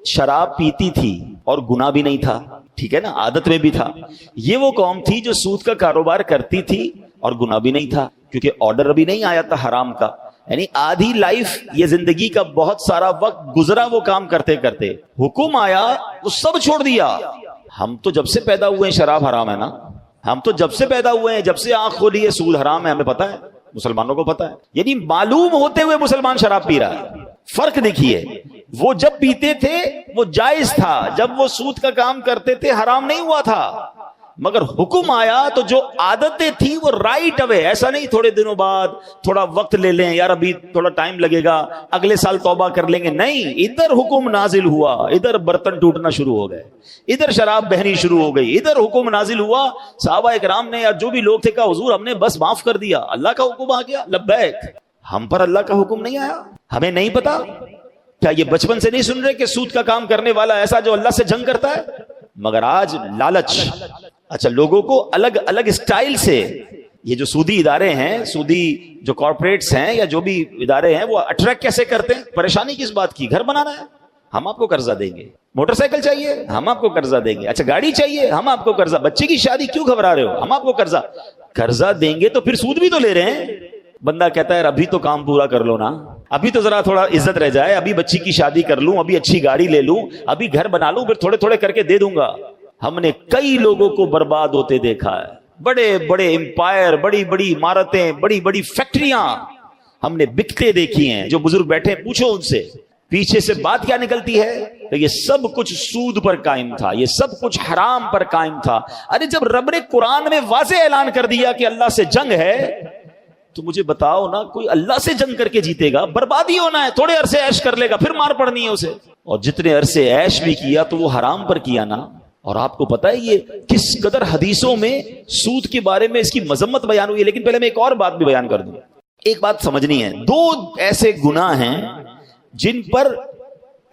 شراب پیتی تھی اور گناہ بھی نہیں تھا، ٹھیک ہے نا، عادت میں بھی تھا۔ یہ وہ قوم تھی جو سود کا کاروبار کرتی تھی اور گناہ بھی نہیں تھا، کیونکہ آرڈر ابھی نہیں آیا تھا حرام کا، یعنی آدھی لائف، یہ زندگی کا بہت سارا وقت گزرا وہ کام کرتے کرتے، حکم آیا وہ سب چھوڑ دیا۔ ہم تو جب سے پیدا ہوئے ہیں شراب حرام ہے نا، ہم تو جب سے پیدا ہوئے ہیں، جب سے آنکھ کھولی ہے سود حرام ہے، ہمیں پتا ہے، مسلمانوں کو پتا ہے، یعنی معلوم ہوتے ہوئے مسلمان شراب پی رہا ہے۔ فرق دیکھیے، وہ جب پیتے تھے وہ جائز تھا، جب وہ سود کا کام کرتے تھے حرام نہیں ہوا تھا، مگر حکم آیا تو جو عادتیں تھیں وہ رائٹ اوے، ایسا نہیں تھوڑے دنوں بعد تھوڑا وقت لے لیں، یار ابھی تھوڑا ٹائم لگے گا، اگلے سال توبہ کر لیں گے، نہیں، ادھر حکم نازل ہوا، ادھر برتن ٹوٹنا شروع ہو گئے، ادھر شراب بہنی شروع ہو گئی، ادھر حکم نازل ہوا۔ صحابہ اکرام نے یا جو بھی لوگ تھے کہا حضور ہم نے بس معاف کر دیا، اللہ کا حکم آ گیا، لبیک۔ ہم پر اللہ کا حکم نہیں آیا، ہمیں نہیں پتا، کیا یہ بچپن سے نہیں سن رہے کہ سود کا کام کرنے والا ایسا جو اللہ سے جنگ کرتا ہے؟ مگر آج لالچ، اچھا لوگوں کو الگ الگ اسٹائل سے، یہ جو سودی ادارے ہیں، سودی جو کارپوریٹس ہیں یا جو بھی ادارے ہیں، وہ اٹریکٹ کیسے کرتے ہیں؟ پریشانی کس بات کی؟ گھر بنانا ہے، ہم آپ کو قرضہ دیں گے، موٹر سائیکل چاہیے ہم آپ کو قرضہ دیں گے، اچھا گاڑی چاہیے ہم آپ کو قرضہ، بچے کی شادی کیوں گھبرا رہے ہو، ہم آپ کو قرضہ دیں گے، تو پھر سود بھی تو لے رہے ہیں۔ بندہ کہتا ہے ابھی تو کام پورا کر لو نا، ابھی تو ذرا تھوڑا عزت رہ جائے، ابھی بچی کی شادی کر لوں، ابھی اچھی گاڑی لے لوں، ابھی گھر بنا لوں، پھر تھوڑے تھوڑے کر کے دے دوں گا۔ ہم نے کئی لوگوں کو برباد ہوتے دیکھا ہے، بڑے بڑے امپائر، بڑی بڑی عمارتیں، بڑی بڑی فیکٹریاں ہم نے بکتے دیکھی ہیں۔ جو بزرگ بیٹھے پوچھو ان سے، پیچھے سے بات کیا نکلتی ہے؟ تو یہ سب کچھ سود پر قائم تھا، یہ سب کچھ حرام پر قائم تھا۔ ارے جب رب نے قرآن میں واضح اعلان کر دیا کہ اللہ سے جنگ ہے، تو مجھے بتاؤ نا، کوئی اللہ سے جنگ کر کے جیتے گا؟ بربادی ہونا ہے، تھوڑے عرصے عیش کر لے گا، پھر مار پڑنی ہے اسے، اور جتنے عرصے عیش بھی کیا تو وہ حرام پر کیا نا۔ اور آپ کو پتا ہے یہ کس قدر حدیثوں میں سود کے بارے میں اس کی مذمت بیان ہوئی ہے۔ لیکن پہلے میں ایک اور بات بھی بیان کر دوں، ایک بات سمجھنی ہے، دو ایسے گناہ ہیں جن پر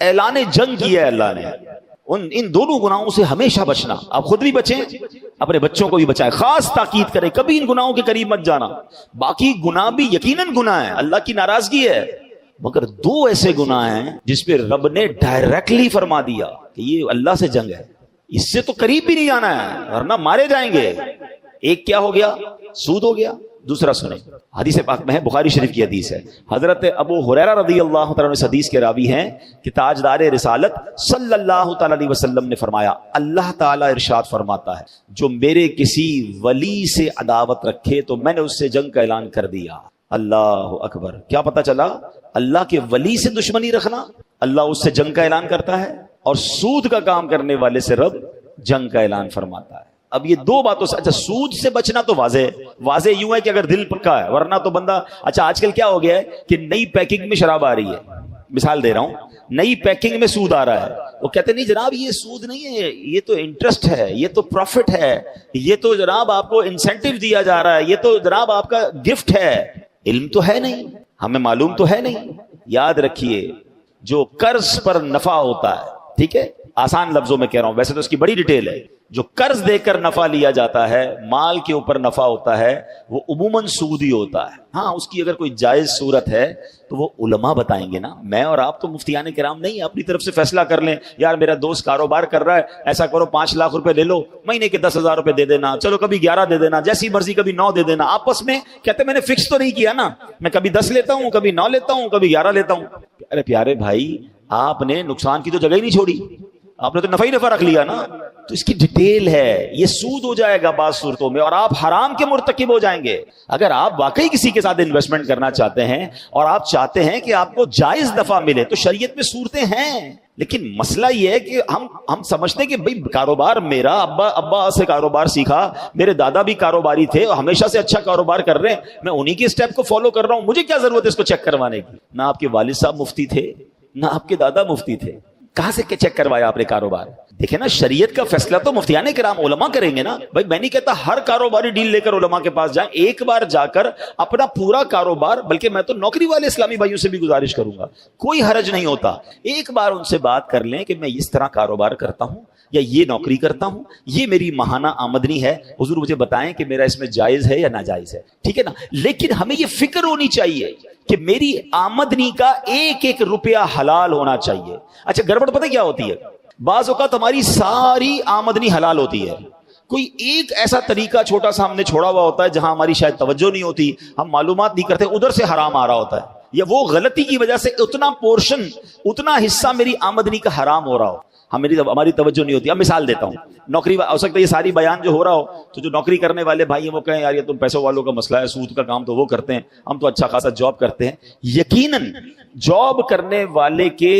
اعلان جنگ کیا ہے اللہ نے، ان دونوں گناہوں سے ہمیشہ بچنا۔ آپ خود بھی بچیں، اپنے بچوں کو بھی بچائیں، خاص تاکید کریں کبھی ان گناہوں کے قریب مت جانا۔ باقی گناہ بھی یقیناً گناہ ہے، اللہ کی ناراضگی ہے، مگر دو ایسے گناہ ہیں جس پہ رب نے ڈائریکٹلی فرما دیا کہ یہ اللہ سے جنگ ہے، اس سے تو قریب بھی نہیں آنا ہے ورنہ مارے جائیں گے۔ ایک کیا ہو گیا؟ سود ہو گیا۔ دوسرا سنیں، حدیث پاک میں ہے، بخاری شریف کی حدیث ہے، حضرت ابو ہریرہ رضی اللہ تعالیٰ عنہ اس حدیث کے راوی ہیں کہ تاجدار رسالت صلی اللہ تعالیٰ علیہ وسلم نے فرمایا، اللہ تعالیٰ ارشاد فرماتا ہے، جو میرے کسی ولی سے عداوت رکھے تو میں نے اس سے جنگ کا اعلان کر دیا۔ اللہ اکبر۔ کیا پتہ چلا؟ اللہ کے ولی سے دشمنی رکھنا، اللہ اس سے جنگ کا اعلان کرتا ہے، اور سود کا کام کرنے والے سے رب جنگ کا اعلان فرماتا ہے۔ اب یہ دو باتوں سے، اچھا سود سے بچنا تو واضح یوں ہے کہ اگر دل پکا ہے، ورنہ تو بندہ، اچھا آج کل کیا ہو گیا ہے کہ نئی پیکنگ میں شراب آ رہی ہے، مثال دے رہا ہوں، نئی پیکنگ میں سود آ رہا ہے، وہ کہتے نہیں جناب یہ سود نہیں ہے، یہ تو انٹرسٹ ہے، یہ تو پروفٹ ہے، یہ تو جناب آپ کو انسینٹیو دیا جا رہا ہے، یہ تو جناب آپ کا گفٹ ہے۔ علم تو ہے نہیں، ہمیں معلوم تو ہے نہیں۔ یاد رکھیے جو قرض پر نفع ہوتا ہے، ٹھیک ہے، آسان لفظوں میں کہہ رہا ہوں، ویسے تو اس کی بڑی ڈیٹیل ہے، جو قرض دے کر نفع لیا جاتا ہے، مال کے اوپر نفع ہوتا ہے، وہ عموماً سودی ہوتا ہے۔ ہاں اس کی اگر کوئی جائز صورت ہے تو وہ علماء بتائیں گے نا، میں اور آپ تو مفتیان کرام نہیں، اپنی طرف سے فیصلہ کر لیں، یار میرا دوست کاروبار کر رہا ہے، ایسا کرو 5 لاکھ روپے لے لو، مہینے کے 10,000 روپے دے دینا، چلو کبھی 11 دے دینا، جیسی مرضی، کبھی 9 دے دینا، آپس میں کہتے میں نے فکس تو نہیں کیا نا، میں کبھی 10 لیتا ہوں، کبھی 9 لیتا ہوں، کبھی 11 لیتا ہوں۔ ارے پیارے بھائی، آپ نے نقصان کی تو جگہ ہی نہیں چھوڑی، آپ نے تو نفع ہی نفع رکھ لیا نا۔ تو اس کی ڈیٹیل ہے، یہ سود ہو جائے گا بعض صورتوں میں، اور آپ حرام کے مرتکب ہو جائیں گے۔ اگر آپ واقعی کسی کے ساتھ انویسٹمنٹ کرنا چاہتے ہیں اور آپ چاہتے ہیں کہ آپ کو جائز نفع ملے تو شریعت میں صورتیں ہیں، لیکن مسئلہ یہ ہے کہ ہم سمجھتے ہیں کہ بھئی کاروبار میرا ابا سے کاروبار سیکھا، میرے دادا بھی کاروباری تھے اور ہمیشہ سے اچھا کاروبار کر رہے ہیں، میں انہی کے سٹیپ کو فالو کر رہا ہوں، مجھے کیا ضرورت ہے اس کو چیک کروانے کی؟ نہ آپ کے والد صاحب مفتی تھے، نہ آپ کے دادا مفتی تھے، کہاں سے چیک کروایا آپ نے کاروبار؟ دیکھیں نا، شریعت کا فیصلہ تو مفتیان کرام علماء کریں گے نا۔ بھائی میں نہیں کہتا ہر کاروباری ڈیل لے کر علماء کے پاس جائیں، ایک بار جا کر اپنا پورا کاروبار، بلکہ میں تو نوکری والے اسلامی بھائیوں سے بھی گزارش کروں گا، کوئی حرج نہیں ہوتا، ایک بار ان سے بات کر لیں کہ میں اس طرح کاروبار کرتا ہوں یا یہ نوکری کرتا ہوں، یہ میری ماہانہ آمدنی ہے، حضور مجھے بتائیں کہ میرا اس میں جائز ہے یا ناجائز ہے، ٹھیک ہے نا۔ لیکن ہمیں یہ فکر ہونی چاہیے کہ میری آمدنی کا ایک ایک روپیہ حلال ہونا چاہیے۔ اچھا گڑبڑ پتہ کیا ہوتی ہے؟ بعض اوقات ہماری ساری آمدنی حلال ہوتی ہے، کوئی ایک ایسا طریقہ چھوٹا سا ہم نے چھوڑا ہوا ہوتا ہے جہاں ہماری شاید توجہ نہیں ہوتی، ہم معلومات نہیں کرتے، ادھر سے حرام آ رہا ہوتا ہے، یا وہ غلطی کی وجہ سے اتنا پورشن، اتنا حصہ میری آمدنی کا حرام ہو رہا ہو، ہماری توجہ نہیں ہوتی۔ اب مثال دیتا ہوں، نوکری ہو سکتا ہے یہ ساری بیان جو ہو رہا ہو تو جو نوکری کرنے والے بھائی ہیں وہ کہیں یار یہ تم پیسوں والوں کا مسئلہ ہے، سود کا کام تو وہ کرتے ہیں، ہم تو اچھا خاصا جاب کرتے ہیں۔ یقیناً جاب کرنے والے کے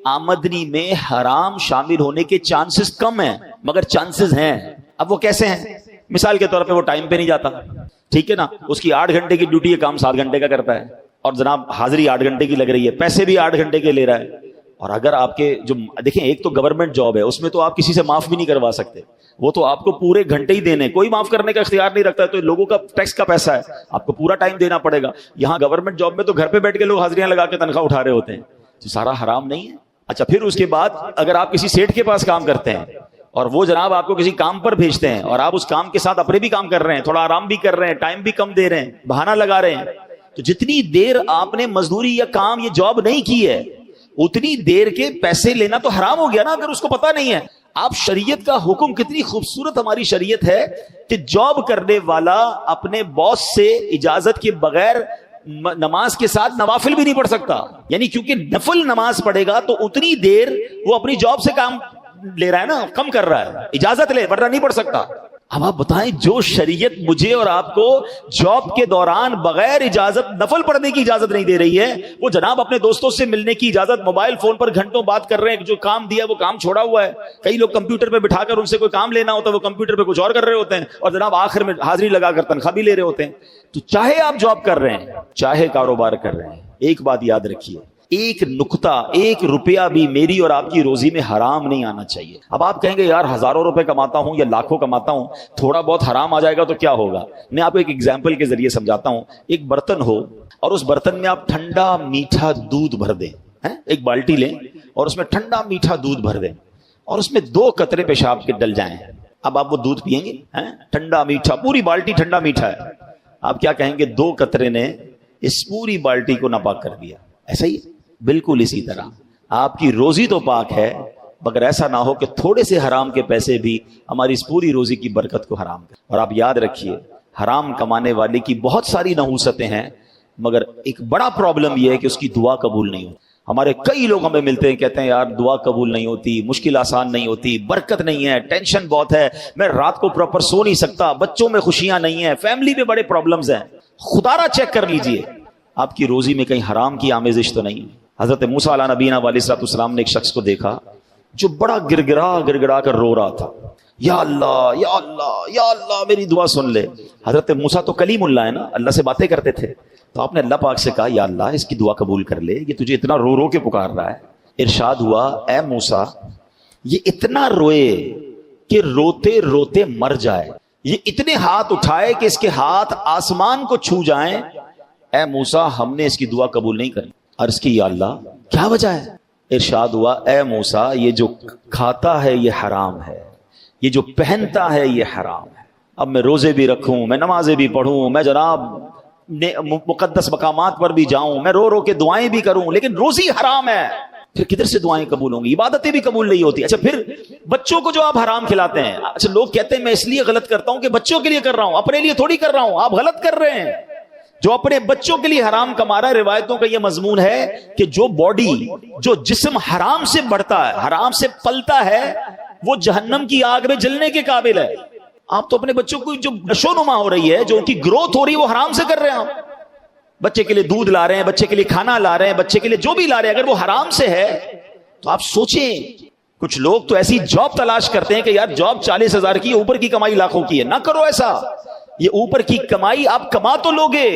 آمدنی میں حرام شامل ہونے کے چانسز کم ہیں، مگر چانسز ہیں۔ اب وہ کیسے ہیں؟ مثال کے طور پہ وہ ٹائم پہ نہیں جاتا، ٹھیک ہے نا، اس کی 8 گھنٹے کی ڈیوٹی ہے، کام 7 گھنٹے کا کرتا ہے، اور جناب حاضری 8 گھنٹے کی لگ رہی ہے، پیسے بھی 8 گھنٹے کے لے رہا ہے۔ اور اگر آپ کے جو دیکھیں، ایک تو گورنمنٹ جاب ہے، اس میں تو آپ کسی سے معاف بھی نہیں کروا سکتے، وہ تو آپ کو پورے گھنٹے ہی دینے، کوئی معاف کرنے کا اختیار نہیں رکھتا ہے، تو لوگوں کا ٹیکس کا پیسہ ہے، آپ کو پورا ٹائم دینا پڑے گا۔ یہاں گورنمنٹ جاب میں تو گھر پہ بیٹھ کے لوگ حاضریاں لگا کے تنخواہ اٹھا رہے ہوتے ہیں، تو سارا حرام نہیں ہے۔ اچھا پھر اس کے بعد اگر آپ کسی سیٹ کے پاس کام کرتے ہیں اور وہ جناب آپ کو کسی کام پر بھیجتے ہیں اور آپ اس کام کے ساتھ اپنے بھی کام کر رہے ہیں، تھوڑا آرام بھی کر رہے ہیں، ٹائم بھی کم دے رہے ہیں، بہانہ لگا رہے ہیں، تو جتنی دیر آپ نے مزدوری یا کام یا جاب نہیں کی ہے اتنی دیر کے پیسے لینا تو حرام ہو گیا نا، اگر اس کو پتا نہیں ہے۔ آپ شریعت کا حکم، کتنی خوبصورت ہماری شریعت ہے کہ جاب کرنے والا اپنے باس سے اجازت کے بغیر نماز کے ساتھ نوافل بھی نہیں پڑھ سکتا، یعنی کیونکہ نفل نماز پڑھے گا تو اتنی دیر وہ اپنی جاب سے کام لے رہا ہے نا، کم کر رہا ہے، اجازت لے، ورنہ نہیں پڑھ سکتا۔ اب آپ بتائیں، جو شریعت مجھے اور آپ کو جاب کے دوران بغیر اجازت نفل پڑھنے کی اجازت نہیں دے رہی ہے، وہ جناب اپنے دوستوں سے ملنے کی اجازت، موبائل فون پر گھنٹوں بات کر رہے ہیں، جو کام دیا وہ کام چھوڑا ہوا ہے، کئی لوگ کمپیوٹر پہ بٹھا کر ان سے کوئی کام لینا ہوتا ہے، وہ کمپیوٹر پہ کچھ اور کر رہے ہوتے ہیں، اور جناب آخر میں حاضری لگا کر تنخواہ بھی لے رہے ہوتے ہیں۔ تو چاہے آپ جاب کر رہے ہیں، چاہے کاروبار کر رہے ہیں، ایک بات یاد رکھیے، ایک نقطہ، 1 روپیہ بھی میری اور آپ کی روزی میں حرام نہیں آنا چاہیے۔ اب آپ کہیں گے یار ہزاروں روپے کماتا ہوں یا لاکھوں کماتا ہوں، تھوڑا بہت حرام آ جائے گا تو کیا ہوگا؟ میں آپ کو ایک ایگزامپل کے ذریعے سمجھاتا ہوں۔ ایک برتن ہو اور اس برتن میں آپ ٹھنڈا میٹھا دودھ بھر دیں، ایک بالٹی لیں اور اس میں ٹھنڈا میٹھا دودھ بھر دیں اور اس میں 2 قطرے پیشاب کے ڈل جائیں، اب آپ وہ دودھ پیئیں گے؟ ٹھنڈا میٹھا، پوری بالٹی ٹھنڈا میٹھا ہے، آپ کیا کہیں گے؟ 2 قطرے نے اس پوری بالٹی کو ناپاک کر دیا۔ ایسا ہی بالکل اسی طرح آپ کی روزی تو پاک ہے، مگر ایسا نہ ہو کہ تھوڑے سے حرام کے پیسے بھی ہماری اس پوری روزی کی برکت کو حرام کریں۔ اور آپ یاد رکھیے، حرام کمانے والے کی بہت ساری نحوستیں ہیں، مگر ایک بڑا پرابلم یہ ہے کہ اس کی دعا قبول نہیں ہوتی۔ ہمارے کئی لوگ ہمیں ملتے ہیں، کہتے ہیں یار دعا قبول نہیں ہوتی، مشکل آسان نہیں ہوتی، برکت نہیں ہے، ٹینشن بہت ہے، میں رات کو پراپر سو نہیں سکتا، بچوں میں خوشیاں نہیں ہیں، فیملی میں بڑے پرابلمز ہیں۔ خدا را چیک کر لیجئے آپ کی روزی میں کہیں حرام کی آمیزش تو نہیں ہے۔ حضرت موسیٰ علیہ نبینا علیہ السلام نے ایک شخص کو دیکھا جو بڑا گڑگڑا کر رو رہا تھا، یا اللہ یا اللہ یا اللہ میری دعا سن لے۔ حضرت موسیٰ تو کلیم اللہ ہے نا، اللہ سے باتیں کرتے تھے، تو آپ نے اللہ پاک سے کہا یا اللہ اس کی دعا قبول کر لے، یہ تجھے اتنا رو رو کے پکار رہا ہے۔ ارشاد ہوا اے موسیٰ یہ اتنا روئے کہ روتے روتے مر جائے، یہ اتنے ہاتھ اٹھائے کہ اس کے ہاتھ آسمان کو چھو جائیں، اے موسیٰ ہم نے اس کی دعا قبول نہیں کرنی۔ عرض کی یا اللہ کیا وجہ ہے؟ ارشاد ہوا اے موسیٰ یہ جو کھاتا ہے یہ حرام ہے، یہ جو پہنتا ہے یہ حرام ہے۔ اب میں روزے بھی رکھوں، میں نمازیں بھی پڑھوں، میں جناب مقدس مقامات پر بھی جاؤں، میں رو رو کے دعائیں بھی کروں، لیکن روزی حرام ہے، پھر کدھر سے دعائیں قبول ہوں گی؟ عبادتیں بھی قبول نہیں ہوتی۔ اچھا پھر بچوں کو جو آپ حرام کھلاتے ہیں، اچھا لوگ کہتے ہیں میں اس لیے غلط کرتا ہوں کہ بچوں کے لیے کر رہا ہوں، اپنے لیے تھوڑی کر رہا ہوں۔ آپ غلط کر رہے ہیں۔ جو اپنے بچوں کے لیے حرام کما رہا ہے، روایتوں کا یہ مضمون ہے کہ جو باڈی، جو جسم حرام سے بڑھتا ہے، حرام سے پلتا ہے، وہ جہنم کی آگ میں جلنے کے قابل ہے۔ آپ تو اپنے بچوں کو جو نشو نما ہو رہی ہے، جو ان کی گروتھ ہو رہی ہے، وہ حرام سے کر رہے ہیں۔ آپ بچے کے لیے دودھ لا رہے ہیں، بچے کے لیے کھانا لا رہے ہیں، بچے کے لیے جو بھی لا رہے ہیں، اگر وہ حرام سے ہے تو آپ سوچیں۔ کچھ لوگ تو ایسی جاب تلاش کرتے ہیں کہ یار جاب 40,000 کی، اوپر کی کمائی لاکھوں کی ہے۔ نہ کرو ایسا۔ یہ اوپر کی کمائی آپ کما تو لوگے،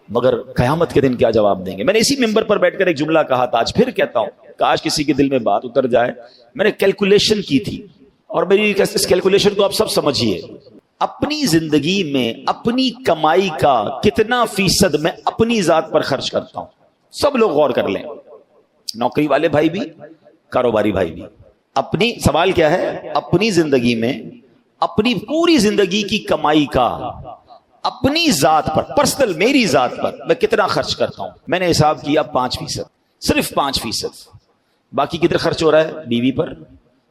مگر قیامت کے دن کیا جواب دیں گے؟ میں نے اسی ممبر پر بیٹھ کر ایک جملہ کہا تھا، آج پھر کہتا ہوں، کاش کسی کے دل میں بات اتر جائے۔ میں نے کیلکولیشن کی تھی، اور میری اس کیلکولیشن کو آپ سب سمجھیے۔ اپنی زندگی میں اپنی کمائی کا کتنا فیصد میں اپنی ذات پر خرچ کرتا ہوں؟ سب لوگ غور کر لیں، نوکری والے بھائی بھی، کاروباری بھائی بھی۔ اپنی سوال کیا ہے؟ اپنی زندگی میں اپنی پوری زندگی کی کمائی کا اپنی ذات پر، پرسنل میری ذات پر میں کتنا خرچ کرتا ہوں؟ میں نے حساب کیا 5%، صرف 5%۔ باقی کدھر خرچ ہو رہا ہے؟ بیوی پر،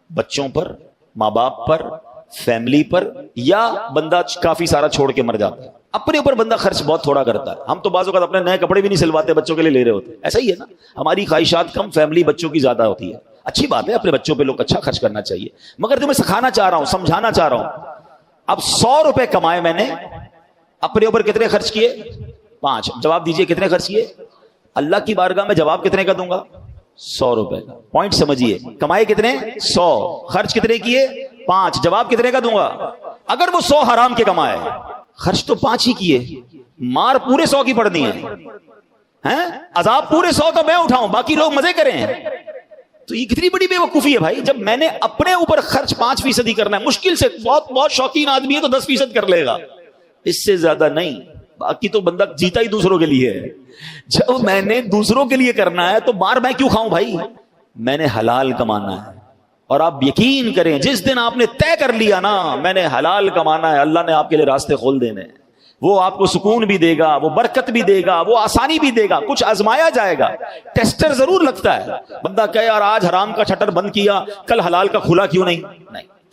بچوں پر، ماں باپ پر، فیملی پر، یا بندہ کافی سارا چھوڑ کے مر جاتا ہے۔ اپنے اوپر بندہ خرچ بہت تھوڑا کرتا ہے۔ ہم تو بعض اوقات اپنے نئے کپڑے بھی نہیں سلواتے، بچوں کے لیے لے رہے ہوتے۔ ایسا ہی ہے نا، ہماری خواہشات کم، فیملی بچوں کی زیادہ ہوتی ہے۔ اچھی بات ہے، اپنے بچوں پہ لوگ اچھا خرچ کرنا چاہیے، مگر جو میں سکھانا چاہ رہا ہوں، سمجھانا چاہ رہا ہوں، اب 100 روپے کمائے میں نے، اپنے اوپر کتنے خرچ کیے؟ 5۔ جواب دیجئے کتنے خرچ کیے؟ اللہ کی بارگاہ میں جواب کتنے کا دوں گا؟ 100 روپے کا۔ پوائنٹ سمجھیے، کمائے کتنے؟ 100، خرچ کتنے کیے؟ 5۔ جواب کتنے کا دوں گا؟ اگر وہ 100 حرام کے کمائے، خرچ تو 5 ہی کیے، مار پورے 100 کی پڑنی ہے، عذاب پورے 100 کا میں اٹھاؤں، باقی لوگ مزے کریں۔ تو یہ کتنی بڑی بے وقوفی ہے بھائی۔ جب میں نے اپنے اوپر خرچ 5% ہی کرنا ہے، مشکل سے بہت شوقین آدمی ہے تو 10% کر لے گا، اس سے زیادہ نہیں۔ باقی تو بندہ جیتا ہی دوسروں کے لیے ہے۔ جب میں نے دوسروں کے لیے کرنا ہے تو مار میں کیوں کھاؤں بھائی؟ میں نے حلال کمانا ہے، اور آپ یقین کریں جس دن آپ نے طے کر لیا نا میں نے حلال کمانا ہے، اللہ نے آپ کے لیے راستے کھول دینے ہیں۔ وہ آپ کو سکون بھی دے گا، وہ برکت بھی دے گا، وہ آسانی بھی دے گا۔ کچھ آزمایا جائے گا، ٹیسٹر ضرور لگتا ہے۔ بندہ کہے یار آج حرام کا شٹر بند کیا، کل حلال کا کھلا کیوں نہیں؟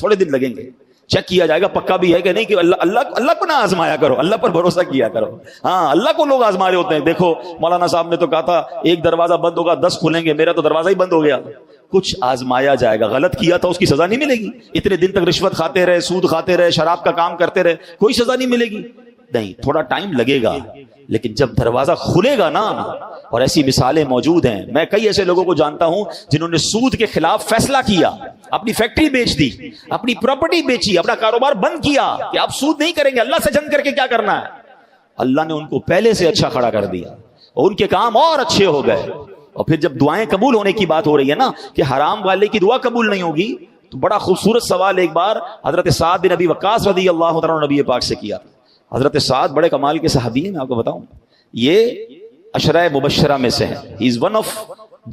تھوڑے دن لگیں گے، چیک کیا جائے گا پکا بھی ہے کہ نہیں، کہ اللہ کو نہ آزمایا کرو، اللہ پر بھروسہ کیا کرو۔ ہاں اللہ کو لوگ آزما رہے ہوتے ہیں۔ دیکھو مولانا صاحب نے تو کہا تھا ایک دروازہ بند ہوگا 10 کھلیں گے، میرا تو دروازہ ہی بند ہو گیا۔ کچھ آزمایا جائے گا، غلط کیا تھا اس کی سزا نہیں ملے گی۔ اتنے دن تک رشوت کھاتے رہے، سود کھاتے رہے، شراب کا کام کرتے رہے، کوئی سزا نہیں ملے گی؟ نہیں، تھوڑا ٹائم لگے گا، لیکن جب دروازہ کھلے گا نا، اور ایسی مثالیں موجود ہیں۔ میں کئی ایسے لوگوں کو جانتا ہوں جنہوں نے سود کے خلاف فیصلہ کیا، اپنی فیکٹری بیچ دی، اپنی پراپرٹی بیچی، اپنا کاروبار بند کیا کہ آپ سود نہیں کریں گے، اللہ سے جنگ کر کے کیا کرنا ہے۔ اللہ نے ان کو پہلے سے اچھا کھڑا کر دیا اور ان کے کام اور اچھے ہو گئے۔ اور پھر جب دعائیں قبول ہونے کی بات ہو رہی ہے نا کہ حرام والے کی دعا قبول نہیں ہوگی، تو بڑا خوبصورت سوال ایک بار حضرت سعد بن ابی وقاص رضی اللہ تعالیٰ نبی پاک سے کیا۔ حضرت سعد بڑے کمال کے صحابی ہیں، میں آپ کو بتاؤں، یہ عشرہ مبشرہ میں سے ہیں۔ ہی از ون آف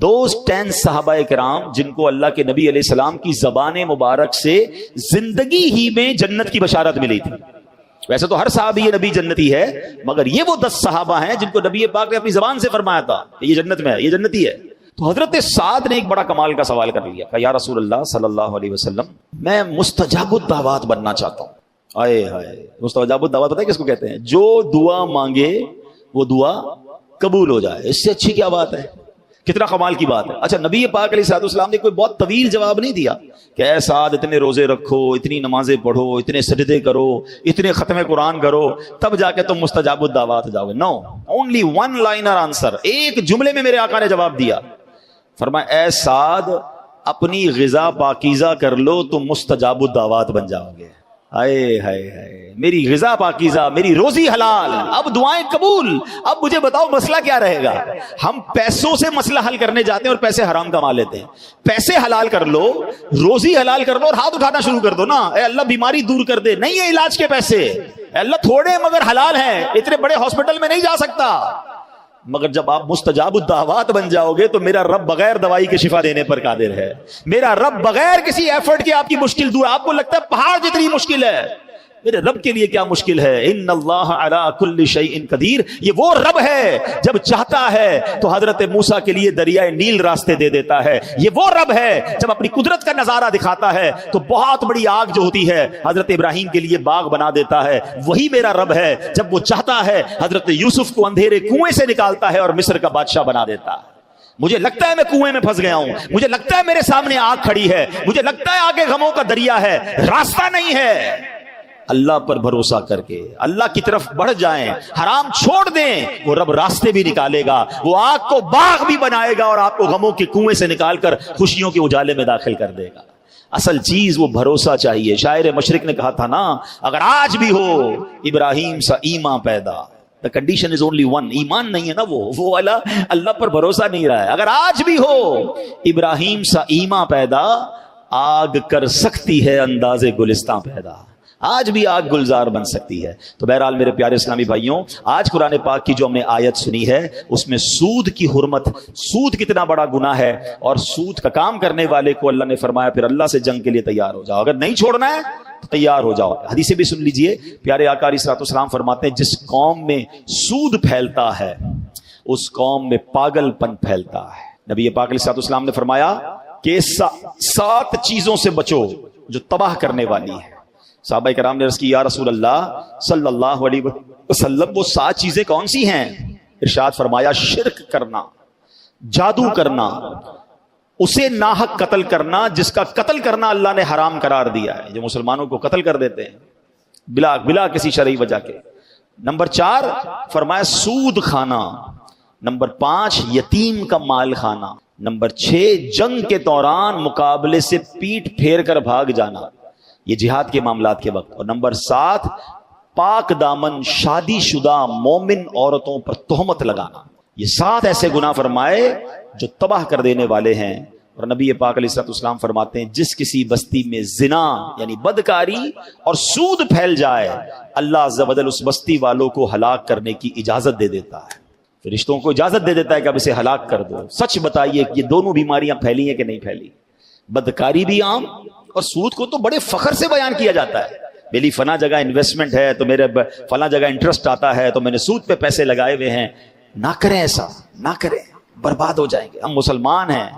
دوز 10 صحابہ کرام جن کو اللہ کے نبی علیہ السلام کی زبان مبارک سے زندگی ہی میں جنت کی بشارت ملی تھی۔ ویسے تو ہر صحابی نبی جنتی ہے، مگر یہ وہ 10 صحابہ ہیں جن کو نبی پاک نے اپنی زبان سے فرمایا تھا کہ یہ جنت میں ہے، یہ جنتی ہے۔ تو حضرت سعد نے ایک بڑا کمال کا سوال کر لیا کہ یا رسول اللہ صلی اللہ علیہ وسلم، میں مستجاب الدعوات بننا چاہتا ہوں۔ آئے ہائے، مستجاب الدعوات پتہ ہے کس کو کہتے ہیں؟ جو دعا مانگے وہ دعا قبول ہو جائے۔ اس سے اچھی کیا بات ہے؟ کتنا کمال کی بات ہے۔ اچھا نبی پاک علیہ السلام نے کوئی بہت طویل جواب نہیں دیا کہ اے سعد اتنے روزے رکھو، اتنی نمازیں پڑھو، اتنے سجدے کرو، اتنے ختم قرآن کرو، تب جا کے تم مستجاب الدعوات جاؤ گے۔ نو، اونلی ون لائنر آنسر، ایک جملے میں میرے آقا نے جواب دیا، فرمایا اے سعد اپنی غذا پاکیزہ کر لو، تم مستجاب الدعوات بن جاؤ گے۔ ہائے ہائے ہائے، میری غذا پاکیزہ، میری روزی حلال، اب دعائیں قبول۔ اب مجھے بتاؤ مسئلہ کیا رہے گا؟ ہم پیسوں سے مسئلہ حل کرنے جاتے ہیں اور پیسے حرام کما لیتے ہیں۔ پیسے حلال کر لو، روزی حلال کر لو اور ہاتھ اٹھانا شروع کر دو نا، اے اللہ بیماری دور کر دے، نہیں ہے علاج کے پیسے، اے اللہ تھوڑے مگر حلال ہیں، اتنے بڑے ہاسپٹل میں نہیں جا سکتا، مگر جب آپ مستجاب الدعوات بن جاؤ گے تو میرا رب بغیر دوائی کے شفا دینے پر قادر ہے. میرا رب بغیر کسی ایفرٹ کے آپ کی مشکل دور. آپ کو لگتا ہے پہاڑ جتنی مشکل ہے, میرے رب کے لیے کیا مشکل ہے. ان اللہ علی کل شیء قدیر. یہ وہ رب ہے جب چاہتا ہے تو حضرت موسیٰ کے لیے دریائے نیل راستے دے دیتا ہے. یہ وہ رب ہے جب اپنی قدرت کا نظارہ دکھاتا ہے تو بہت بڑی آگ جو ہوتی ہے حضرت ابراہیم کے لیے باغ بنا دیتا ہے. وہی میرا رب ہے جب وہ چاہتا ہے حضرت یوسف کو اندھیرے کنویں سے نکالتا ہے اور مصر کا بادشاہ بنا دیتا ہے. مجھے لگتا ہے میں کنویں میں پھنس گیا ہوں, مجھے لگتا ہے میرے سامنے آگ کھڑی ہے, مجھے لگتا ہے آگے غموں کا دریا ہے, راستہ نہیں ہے. اللہ پر بھروسہ کر کے اللہ کی طرف بڑھ جائیں, حرام چھوڑ دیں, وہ رب راستے بھی نکالے گا, وہ آگ کو باغ بھی بنائے گا اور آپ کو غموں کے کنویں سے نکال کر خوشیوں کے اجالے میں داخل کر دے گا. اصل چیز وہ بھروسہ چاہیے. شاعر مشرق نے کہا تھا نا, اگر آج بھی ہو ابراہیم سا ایمان پیدا. The condition is only one. ایمان نہیں ہے نا, وہ اللہ پر بھروسہ نہیں رہا ہے. اگر آج بھی ہو ابراہیم سا ایمان پیدا, آگ کر سکتی ہے انداز گلستان پیدا. آج بھی آگ گلزار بن سکتی ہے. تو بہرحال میرے پیارے اسلامی بھائیوں, آج قرآن پاک کی جو ہم نے آیت سنی ہے اس میں سود کی حرمت, سود کتنا بڑا گناہ ہے, اور سود کا کام کرنے والے کو اللہ نے فرمایا پھر اللہ سے جنگ کے لیے تیار ہو جاؤ. اگر نہیں چھوڑنا ہے تو تیار ہو جاؤ. حدیثیں بھی سن لیجئے. پیارے آقا علیہ الصلوۃ والسلام فرماتے ہیں جس قوم میں سود پھیلتا ہے اس قوم میں پاگل پن پھیلتا ہے. نبی پاک علیہ الصلوۃ والسلام نے فرمایا کہ 7 چیزوں سے بچو جو تباہ کرنے والی ہے. صحابہ کرام نے عرض کی یا رسول اللہ صلی اللہ علیہ وسلم وہ 7 چیزیں کون سی ہیں؟ ارشاد فرمایا شرک کرنا, جادو کرنا, اسے ناحق قتل کرنا جس کا قتل کرنا اللہ نے حرام قرار دیا ہے, جو مسلمانوں کو قتل کر دیتے ہیں بلا کسی شرعی وجہ کے. نمبر 4 فرمایا سود کھانا. نمبر 5 یتیم کا مال کھانا. نمبر 6 جنگ کے دوران مقابلے سے پیٹ پھیر کر بھاگ جانا, یہ جہاد کے معاملات کے وقت. اور نمبر 7 پاک دامن شادی شدہ مومن عورتوں پر تہمت لگانا. یہ 7 ایسے گناہ فرمائے جو تباہ کر دینے والے ہیں. اور نبی پاک علیہ الصلوۃ والسلام فرماتے ہیں جس کسی بستی میں زنا یعنی بدکاری اور سود پھیل جائے اللہ عز و جل اس بستی والوں کو ہلاک کرنے کی اجازت دے دیتا ہے. فرشتوں کو اجازت دے دیتا ہے کہ اب اسے ہلاک کر دو. سچ بتائیے یہ دونوں بیماریاں پھیلی ہیں کہ نہیں پھیلی؟ بدکاری بھی عام, اور سود کو تو بڑے فخر سے بیان کیا جاتا ہے. میری فلاں جگہ انویسٹمنٹ ہے تو میرے فلاں جگہ انٹرسٹ آتا ہے تو میں نے سود پہ پیسے لگائے ہوئے ہیں. نہ کریں ایسا, نہ کریں, برباد ہو جائیں گے. ہم مسلمان ہیں,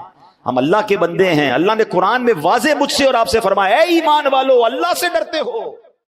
ہم اللہ کے بندے ہیں. اللہ نے قرآن میں واضح مجھ سے اور آپ سے فرمایا اے ایمان والو اللہ سے ڈرتے ہو.